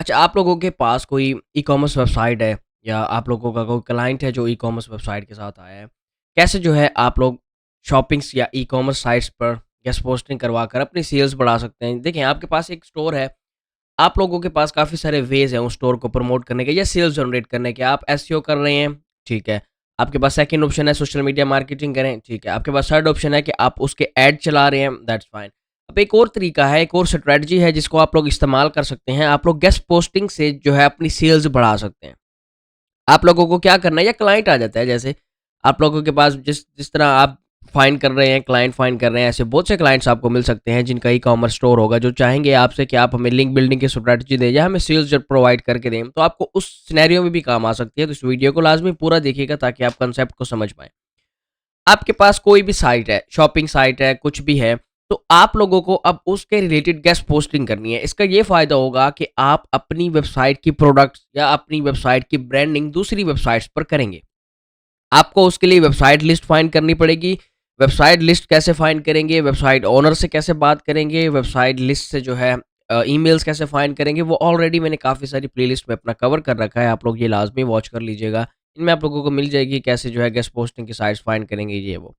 अच्छा, आप लोगों के पास कोई ई-कॉमर्स वेबसाइट है या आप लोगों का कोई क्लाइंट है जो ई-कॉमर्स वेबसाइट के साथ आया है। कैसे जो है आप लोग शॉपिंग्स या ई-कॉमर्स साइट्स पर गेस्ट पोस्टिंग करवाकर अपनी सेल्स बढ़ा सकते हैं? देखिए, आपके पास एक स्टोर है, आप लोगों के पास काफ़ी सारे वेज़ हैं उस स्टोर को प्रमोट करने के या सेल्स जनरेट करने के। आप एसईओ कर रहे हैं, ठीक है। आपके पास सेकंड ऑप्शन है सोशल मीडिया मार्केटिंग करें, ठीक है। आपके पास थर्ड ऑप्शन है कि आप उसके ऐड चला रहे हैं, दैट्स फाइन। अब एक और तरीका है, एक और स्ट्रैटेजी है जिसको आप लोग इस्तेमाल कर सकते हैं। आप लोग गेस्ट पोस्टिंग से जो है अपनी सेल्स बढ़ा सकते हैं। आप लोगों को क्या करना है या क्लाइंट आ जाता है जैसे आप लोगों के पास जिस जिस तरह आप फाइंड कर रहे हैं, क्लाइंट फाइंड कर रहे हैं, ऐसे बहुत से क्लाइंट्स आपको मिल सकते हैं जिनका ई-कॉमर्स स्टोर होगा, जो चाहेंगे आपसे कि आप हमें लिंक बिल्डिंग की स्ट्रैटेजी दें या हमें सेल्स जब प्रोवाइड करके दें, तो आपको उस सिनेरियो में भी काम आ सकती है। तो इस वीडियो को लाज़मी पूरा देखिएगा ताकि आप कांसेप्ट को समझ पाएँ। आपके पास कोई भी साइट है, शॉपिंग साइट है, कुछ भी है, तो आप लोगों को अब उसके रिलेटेड गेस्ट पोस्टिंग करनी है। इसका ये फ़ायदा होगा कि आप अपनी वेबसाइट की प्रोडक्ट्स या अपनी वेबसाइट की ब्रांडिंग दूसरी वेबसाइट्स पर करेंगे। आपको उसके लिए वेबसाइट लिस्ट फाइंड करनी पड़ेगी। वेबसाइट लिस्ट कैसे फाइंड करेंगे, वेबसाइट ओनर से कैसे बात करेंगे, वेबसाइट लिस्ट से जो है ईमेल्स कैसे फाइंड करेंगे, वो ऑलरेडी मैंने काफ़ी सारी प्लेलिस्ट में अपना कवर कर रखा है। आप लोग ये लाज़मी वॉच कर लीजिएगा। इनमें आप लोगों को मिल जाएगी कैसे जो है गेस्ट पोस्टिंग की साइट्स फाइंड करेंगे ये वो।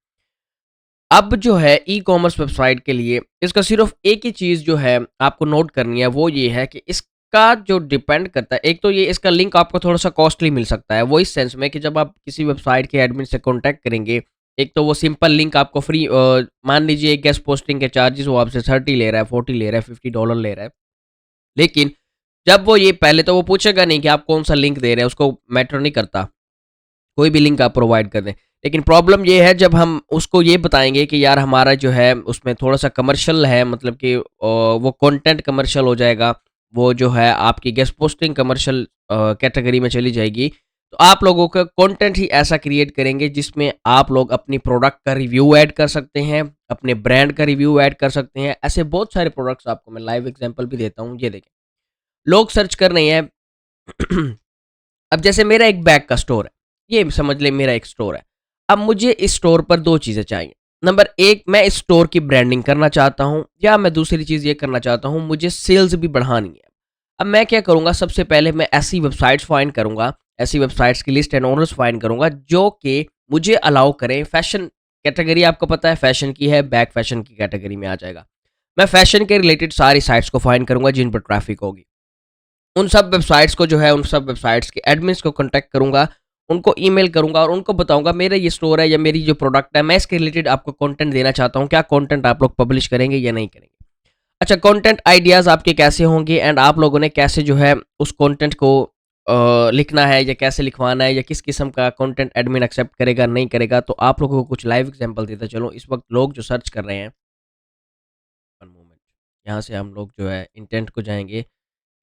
अब जो है ई-कॉमर्स वेबसाइट के लिए इसका सिर्फ़ एक ही चीज़ जो है आपको नोट करनी है, वो ये है कि इसका जो डिपेंड करता है, एक तो ये इसका लिंक आपको थोड़ा-सा कॉस्टली मिल सकता है। वो इस सेंस में कि जब आप किसी वेबसाइट के एडमिन से कॉन्टैक्ट करेंगे, एक तो वो सिंपल लिंक आपको फ्री मान लीजिए गेस्ट पोस्टिंग के चार्जेज़ वो आपसे 30 ले रहा है, 40 ले रहा है, $50 ले रहा है। लेकिन जब वो ये पहले तो वो पूछेगा नहीं कि आप कौन-सा लिंक दे रहे हैं, उसको मैटर नहीं करता। कोई भी लिंक आप प्रोवाइड कर दें। लेकिन प्रॉब्लम ये है जब हम उसको ये बताएँगे कि यार हमारा जो है उसमें थोड़ा-सा कमर्शियल है, मतलब कि वो कंटेंट कमर्शियल हो जाएगा। वो जो है आपकी गेस्ट पोस्टिंग कमर्शियल कैटेगरी में चली जाएगी। तो आप लोगों का कंटेंट ही ऐसा क्रिएट करेंगे जिसमें आप लोग अपनी प्रोडक्ट का रिव्यू ऐड कर सकते हैं, अपने ब्रांड का रिव्यू ऐड कर सकते हैं। ऐसे बहुत सारे प्रोडक्ट्स आपको मैं लाइव एग्ज़ाम्पल भी देता हूँ। ये देखें, लोग सर्च कर रहे हैं अब जैसे मेरा एक बैग का स्टोर है, ये समझ लें मेरा एक स्टोर है। अब मुझे इस स्टोर पर 2 चीज़ें चाहिए। नंबर 1, मैं इस स्टोर की ब्रांडिंग करना चाहता हूँ या मैं दूसरी चीज़ ये करना चाहता हूँ, मुझे सेल्स भी बढ़ानी है। अब मैं क्या करूँगा, सबसे पहले मैं ऐसी वेबसाइट्स फाइंड करूँगा, ऐसी वेबसाइट्स की लिस्ट एंड ओनर्स फाइंड करूँगा जो कि मुझे अलाउ करें। फैशन कैटेगरी आपको पता है फैशन की है, बैग फैशन की कैटेगरी में आ जाएगा। मैं फैशन के रिलेटेड सारी साइट्स को फाइंड करूँगा जिन पर ट्रैफिक होगी। उन सब वेबसाइट्स को जो है, उन सब वेबसाइट्स के एडमिन्स को कॉन्टैक्ट करूँगा, उनको ईमेल करूँगा और उनको बताऊँगा मेरा ये स्टोर है या मेरी जो प्रोडक्ट है, मैं इसके रिलेटेड आपको कंटेंट देना चाहता हूँ, क्या कंटेंट आप लोग पब्लिश करेंगे या नहीं करेंगे? अच्छा, कंटेंट आइडियाज़ आपके कैसे होंगे एंड आप लोगों ने कैसे जो है उस कंटेंट को लिखना है या कैसे लिखवाना है या किस किस्म का कंटेंट एडमिन एक्सेप्ट करेगा, नहीं करेगा, तो आप लोगों को कुछ लाइव एग्ज़ाम्पल देता चलूँ। इस वक़्त लोग जो सर्च कर रहे हैं, वन मोमेंट, यहाँ से हम लोग जो है इंटेंट को जाएँगे।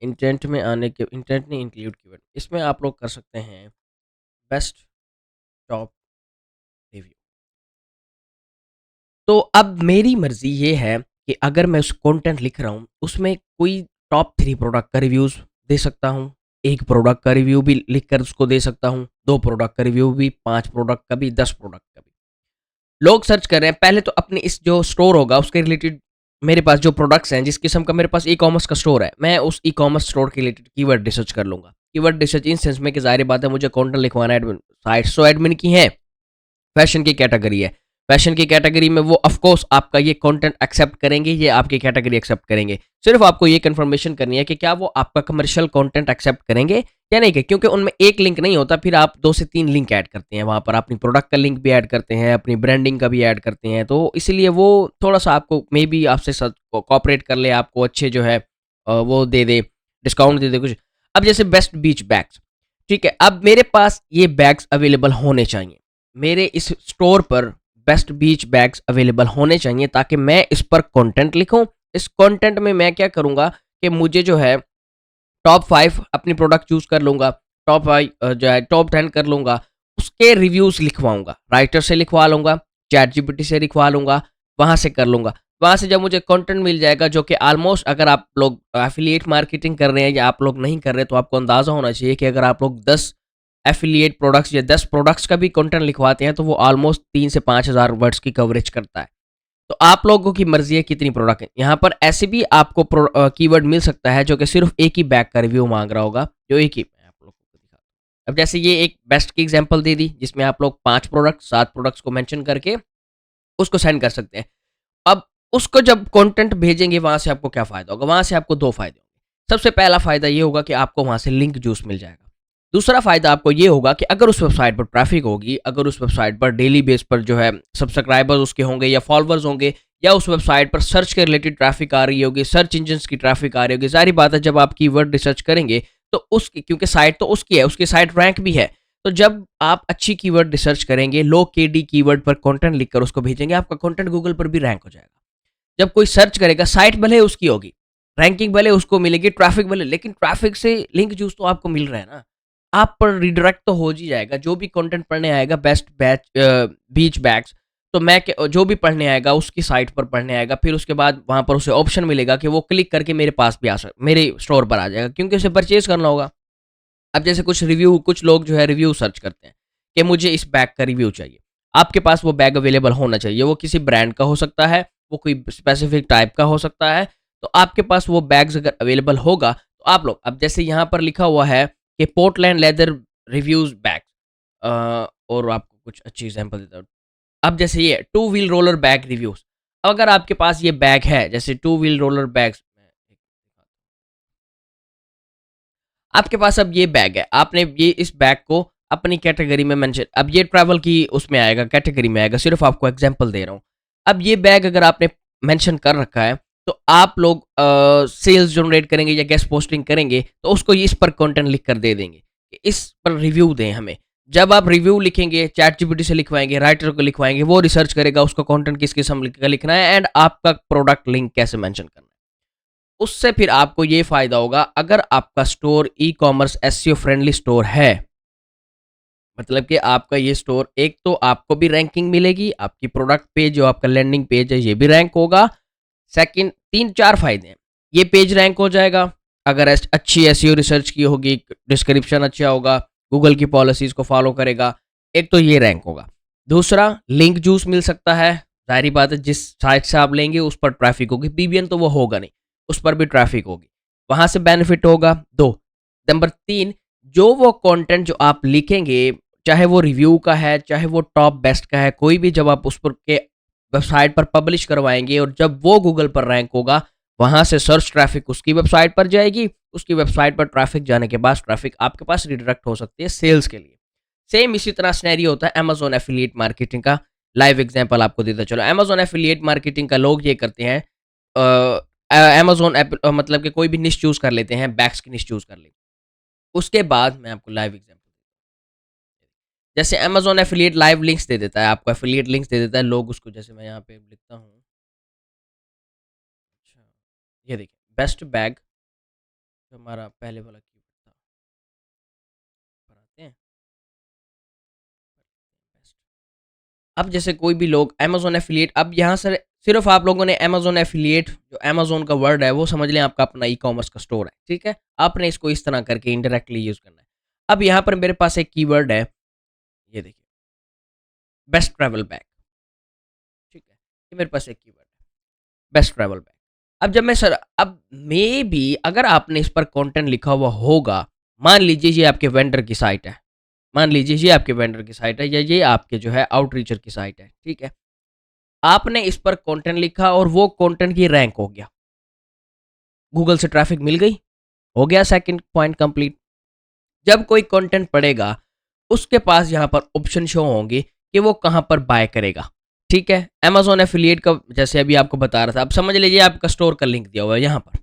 इंटेंट में आने के इंटेंट नहीं इंक्लूड कीवर्ड, इसमें आप लोग कर सकते हैं बेस्ट टॉप रिव्यू। तो अब मेरी मर्ज़ी ये है कि अगर मैं उस कंटेंट लिख रहा हूँ, उसमें कोई टॉप 3 प्रोडक्ट का रिव्यूज़ दे सकता हूँ, 1 प्रोडक्ट का रिव्यू भी लिख कर उसको दे सकता हूँ, 2 प्रोडक्ट का रिव्यू भी, 5 प्रोडक्ट का भी, 10 प्रोडक्ट का भी। लोग सर्च कर रहे हैं, पहले तो अपने इस जो स्टोर होगा उसके रिलेटेड मेरे पास जो प्रोडक्ट्स हैं, जिस किस्म का मेरे पास ई-कॉमर्स का स्टोर है, मैं उस ई-कॉमर्स स्टोर के रिलेटेड कीवर्ड रिसर्च कर लूँगा। कीवर्ड रिसर्च इन सेंस में कि ज़ाहिर बात है मुझे कंटेंट लिखवाना है, एडमिन साइट्स तो एडमिन की हैं, फैशन की कैटेगरी है। फैशन की कैटेगरी में वो ऑफ कोर्स आपका ये कंटेंट एक्सेप्ट करेंगे, ये आपकी कैटेगरी एक्सेप्ट करेंगे। सिर्फ आपको ये कन्फर्मेशन करनी है कि क्या वो आपका कमर्शियल कंटेंट एक्सेप्ट करेंगे या नहीं, क्योंकि उनमें एक लिंक नहीं होता, फिर आप 2 से 3 लिंक ऐड करते हैं वहाँ पर, अपनी प्रोडक्ट का लिंक भी ऐड करते हैं, अपनी ब्रांडिंग का भी ऐड करते हैं, तो इसलिए वो थोड़ा-सा आपको मे बी आपसे कोऑपरेट कर ले, आपको अच्छे जो है वो दे दे, डिस्काउंट दे दे कुछ। अब जैसे बेस्ट बीच बैग्स, ठीक है, अब मेरे पास ये बैग्स अवेलेबल होने चाहिए। मेरे इस स्टोर पर बेस्ट बीच बैग्स अवेलेबल होने चाहिए ताकि मैं इस पर कंटेंट लिखूं। इस कंटेंट में मैं क्या करूंगा कि मुझे जो है टॉप 5 अपनी प्रोडक्ट चूज कर लूंगा, टॉप 5 जो है टॉप 10 कर लूंगा, उसके रिव्यूज लिखवाऊंगा, राइटर से लिखवा लूंगा, चैट जीपीटी से लिखवा लूंगा, वहां से कर लूंगा। वहां से जब मुझे कंटेंट मिल जाएगा जो कि ऑलमोस्ट, अगर आप लोग एफिलिएट मार्केटिंग कर रहे हैं या आप लोग नहीं कर रहे, तो आपको अंदाजा होना चाहिए कि अगर आप लोग 10 एफिलिएट प्रोडक्ट्स या 10 प्रोडक्ट्स का भी कंटेंट लिखवाते हैं तो वो ऑलमोस्ट 3 से 5 हज़ार वर्ड्स की कवरेज करता है। तो तो आप लोगों की मर्जी है कितनी प्रोडक्ट है। यहाँ पर ऐसे भी आपको कीवर्ड मिल सकता है जो कि सिर्फ एक ही बैग का रिव्यू मांग रहा होगा, जो एक ही मैं आप लोगों को दिखा। अब जैसे ये एक बेस्ट की एग्जांपल दे दी जिसमें आप लोग 5 प्रोडक्ट 7 प्रोडक्ट्स को मेंशन करके उसको सेंड कर सकते हैं। अब उसको जब कंटेंट भेजेंगे वहां से आपको क्या फ़ायदा होगा? वहां से आपको 2 फ़ायदे होंगे। सबसे पहला फ़ायदा ये होगा कि आपको वहां से लिंक जूस मिल जाएगा। दूसरा फ़ायदा आपको ये होगा कि अगर उस वेबसाइट पर ट्रैफ़िक होगी, अगर उस वेबसाइट पर डेली बेस पर जो है सब्सक्राइबर्स उसके होंगे या फॉलोवर्स होंगे या उस वेबसाइट पर सर्च के रिलेटेड ट्रैफ़िक आ रही होगी, सर्च इंजिन्स की ट्रैफ़िक आ रही होगी, ज़ाहिर बात है जब आप कीवर्ड रिसर्च करेंगे तो उसकी क्योंकि साइट तो उसकी है, उसकी साइट रैंक भी है। तो जब आप अच्छी कीवर्ड रिसर्च करेंगे, लो केडी कीवर्ड पर कंटेंट लिखकर उसको भेजेंगे, आपका कंटेंट गूगल पर भी रैंक हो जाएगा। जब कोई सर्च करेगा, साइट भले उसकी होगी, रैंकिंग भले उसको मिलेगी, ट्रैफिक भले, लेकिन ट्रैफिक से लिंक जूस तो आपको मिल रहा है ना। आप पर रिडायरेक्ट तो हो ही जाएगा। जो भी कंटेंट पढ़ने आएगा बेस्ट बीच बैग्स, तो मैं जो भी पढ़ने आएगा उसकी साइट पर पढ़ने आएगा, फिर उसके बाद वहाँ पर उसे ऑप्शन मिलेगा कि वो क्लिक करके मेरे पास भी आ सक मेरे स्टोर पर आ जाएगा क्योंकि उसे परचेज़ करना होगा। अब जैसे कुछ लोग जो है रिव्यू सर्च करते हैं कि मुझे इस बैग का रिव्यू चाहिए। आपके पास वो बैग अवेलेबल होना चाहिए। वो किसी ब्रांड का हो सकता है, वो कोई स्पेसिफिक टाइप का हो सकता है। तो आपके पास वो बैग्स अगर अवेलेबल होगा तो आप लोग अब जैसे यहाँ पर लिखा हुआ है कि पोर्टलैंड लेदर रिव्यूज़ बैग और आपको कुछ अच्छी एग्ज़ाम्पल देता हूँ। अब जैसे ये two wheel roller bag reviews, अगर आपके पास ये बैग है जैसे टू व्हील रोलर बैग्स आपके पास अब ये बैग है, आपने ये इस बैग को अपनी कैटेगरी में मेंशन अब ये ट्रैवल की उसमें आएगा, कैटेगरी में आएगा, सिर्फ़ आपको एग्ज़ाम्पल दे रहा हूँ। अब ये बैग अगर आपने मेंशन कर रखा है, तो आप लोग सेल्स जनरेट करेंगे या गेस्ट पोस्टिंग करेंगे, तो उसको इस पर कंटेंट लिख कर दे देंगे, कि इस पर रिव्यू दें हमें। जब आप रिव्यू लिखेंगे, चैटजीपीटी से लिखवाएँगे, राइटर को लिखवाएँगे, वो रिसर्च करेगा उसका कंटेंट किस किस्म का लिखना है एंड आपका प्रोडक्ट लिंक कैसे मेंशन करना है। उससे फिर आपको ये फ़ायदा होगा अगर आपका store e-commerce SEO friendly store है, मतलब कि आपका ये स्टोर एक तो आपको भी रैंकिंग मिलेगी, आपकी प्रोडक्ट पेज जो आपका लैंडिंग पेज है ये भी रैंक होगा। सेकंड 3-4 फ़ायदे हैं। ये पेज रैंक हो जाएगा, अगर अच्छी एसईओ रिसर्च की होगी, डिस्क्रिप्शन अच्छा होगा, गूगल की पॉलिसीज़ को फ़ॉलो करेगा, एक तो ये रैंक होगा। दूसरा लिंक जूस मिल सकता है, ज़ाहिर-सी बात है जिस साइट से आप लेंगे उस पर ट्रैफ़िक होगी, पीबीएन तो वो होगा नहीं, उस पर भी ट्रैफ़िक होगी, वहाँ से बेनिफिट होगा 2। नंबर 3 जो वो कंटेंट जो आप लिखेंगे, चाहे वो रिव्यू का है, चाहे वो टॉप बेस्ट का है, कोई भी जब आप उस पर के वेबसाइट पर पब्लिश करवाएँगे और जब वो गूगल पर रैंक होगा, वहाँ से सर्च ट्रैफ़िक उसकी वेबसाइट पर जाएगी, उसकी वेबसाइट पर ट्रैफ़िक जाने के बाद ट्रैफ़िक आपके पास रिडायरेक्ट हो सकती है सेल्स के लिए। सेम इसी तरह सिनेरियो होता है अमेज़न एफ़िलिएट मार्केटिंग का, लाइव एग्ज़ाम्पल आपको देता चलो। अमेज़न एफ़िलिएट मार्केटिंग का लोग ये करते हैं अमेज़न मतलब कि कोई भी निश चूज़ कर लेते हैं, बैग्स की निश चूज़ कर ली। उसके बाद मैं आपको लाइव एग्ज़ाम्पल जैसे अमेज़न एफ़िलिएट लाइव लिंक्स दे देता है, आपको एफ़िलिएट लिंक्स दे देता है, लोग उसको जैसे मैं यहाँ पे लिखता हूँ। अच्छा, ये देखिए बेस्ट बैग जो हमारा पहले वाला कीवर्ड था, पर आते हैं बेस्ट। अब जैसे कोई भी लोग अमेज़न एफ़िलिएट अब यहाँ से सिर्फ़ आप लोगों ने अमेज़न एफ़िलिएट जो अमेज़न का वर्ड है वो समझ लें आपका अपना ई-कॉमर्स का स्टोर है, ठीक है? आपने इसको इस तरह करके इनडायरेक्टली यूज़ करना है। अब यहाँ पर मेरे पास एक कीवर्ड है, ये देखिए बेस्ट ट्रैवल बैग, ठीक है? ये मेरे पास एक कीवर्ड है, बेस्ट ट्रैवल बैग। अब जब मैं सर अब मेबी अगर आपने इस पर कंटेंट लिखा हुआ होगा, मान लीजिए ये आपके वेंडर की साइट है, मान लीजिए ये आपके वेंडर की साइट है या ये आपके जो है आउटरीचर की साइट है, ठीक है? आपने इस पर कंटेंट लिखा और वो कंटेंट की रैंक हो गया, गूगल से ट्रैफिक मिल गई, हो गया सेकंड पॉइंट कंप्लीट। जब कोई कंटेंट पढ़ेगा, उसके पास यहाँ पर ऑप्शन शो होंगे कि वो कहाँ पर बाय करेगा, ठीक है? अमेज़न एफ़िलिएट का जैसे अभी आपको बता रहा था, अब समझ लीजिए आपका स्टोर का लिंक दिया हुआ है यहाँ पर।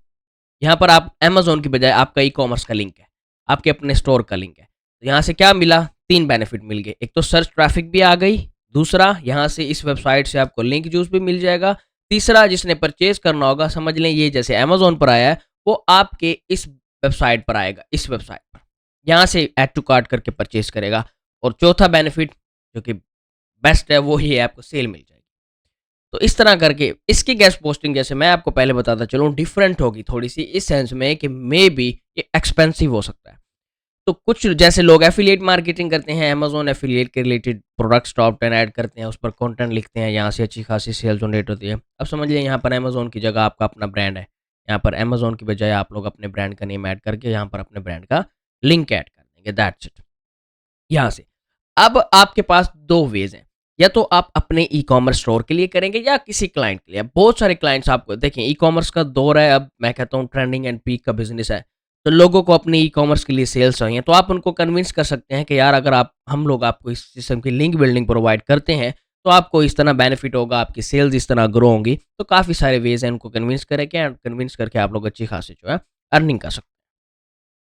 यहाँ पर आप अमेज़न की बजाय आपका ई-कॉमर्स का लिंक है, आपके अपने स्टोर का लिंक है। तो यहाँ से क्या मिला? 3 बेनिफिट मिल गए। एक तो सर्च ट्रैफिक भी आ गई, दूसरा यहाँ से इस वेबसाइट से आपको लिंक जूस भी मिल जाएगा, तीसरा जिसने परचेज़ करना होगा समझ लें ये जैसे अमेज़न पर आया है, वो आपके इस वेबसाइट पर आएगा, इस वेबसाइट पर। यहाँ से ऐड टू कार्ट करके परचेज़ करेगा और चौथा बेनिफिट जो कि बेस्ट है वो ही है आपको सेल मिल जाएगी। तो इस तरह करके इसकी गेस्ट पोस्टिंग जैसे मैं आपको पहले बताता चलूँ डिफरेंट होगी थोड़ी-सी इस सेंस में कि मे बी ये एक्सपेंसिव हो सकता है। तो कुछ जैसे लोग एफिलिएट मार्केटिंग करते हैं, अमेज़न एफिलिएट के रिलेटेड प्रोडक्ट्स टॉप 10 ऐड करते हैं, उस पर कंटेंट लिखते हैं, यहाँ से अच्छी खासी सेल जनरेट होती है। अब समझिए यहाँ पर अमेज़न की जगह आपका अपना ब्रांड है। यहाँ पर अमेज़न की बजाय आप लोग अपने ब्रांड का नेम ऐड करके यहाँ पर अपने ब्रांड का लिंक ऐड कर देंगे, दैट्स इट। यहाँ से अब आपके पास 2 वेज़ हैं, या तो आप अपने ई-कॉमर्स स्टोर के लिए करेंगे या किसी क्लाइंट के लिए। अब बहुत सारे क्लाइंट्स आपको देखिए ई-कॉमर्स का दौर है, अब मैं कहता हूँ ट्रेंडिंग एंड पीक का बिज़नेस है। तो लोगों को अपने ई-कॉमर्स के लिए सेल्स चाहिए, तो आप उनको कन्विंस कर सकते हैं कि यार अगर आप हम लोग आपको इस किस्म की लिंक बिल्डिंग प्रोवाइड करते हैं, तो आपको इस तरह बेनिफिट होगा, आपकी सेल्स इस तरह ग्रो होंगी। तो काफ़ी सारे वेज़ हैं, उनको कन्विंस करें क्या कन्विंस करके आप लोग अच्छी खासी जो है अर्निंग कर सकते हैं।